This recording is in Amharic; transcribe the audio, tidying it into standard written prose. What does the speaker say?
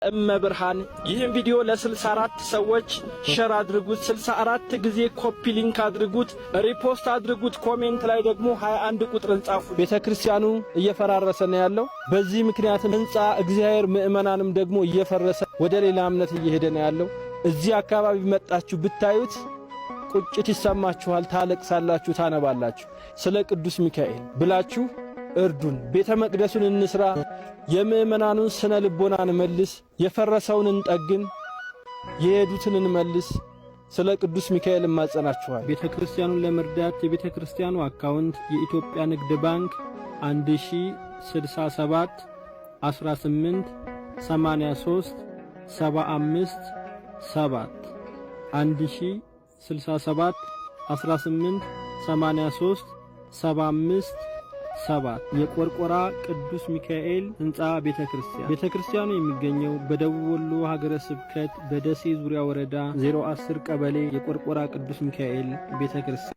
እመብርሃን ይህን ቪዲዮ ለ64 ሰዎች ሼር አድርጉት። 64 ጊዜ ኮፒ ሊንክ አድርጉት፣ ሪፖስት አድርጉት። ኮሜንት ላይ ደግሞ 21 ቁጥርን ጻፉ። ቤተክርስቲያኑ እየፈራረሰ ነው ያለው። በዚህ ምክንያት ህንጻ እግዚአብሔር ምእመናንም ደግሞ እየፈረሰ ወደ ሌላ እምነት እየሄደ ነው ያለው። እዚህ አካባቢ መጣችሁ ብታዩት ቁጭት ይሰማችኋል፣ ታለቅሳላችሁ፣ ታነባላችሁ። ስለ ቅዱስ ሚካኤል ብላችሁ እርዱን። ቤተ መቅደሱን እንስራ፣ የምእመናኑን ስነ ልቦናን መልስ፣ የፈረሰውን እንጠግን፣ የሄዱትን እንመልስ። ስለ ቅዱስ ሚካኤል ማጸናችኋል። ቤተ ክርስቲያኑን ለመርዳት የቤተ ክርስቲያኑ አካውንት የኢትዮጵያ ንግድ ባንክ 1067 18 83 75 7 1067 18 83 75 7 የቆርቆራ ቅዱስ ሚካኤል ህንጻ ቤተክርስቲያኑ የሚገኘው በደቡብ ወሎ ሀገረ ስብከት በደሴ ዙሪያ ወረዳ 010 ቀበሌ የቆርቆራ ቅዱስ ሚካኤል ቤተክርስቲያን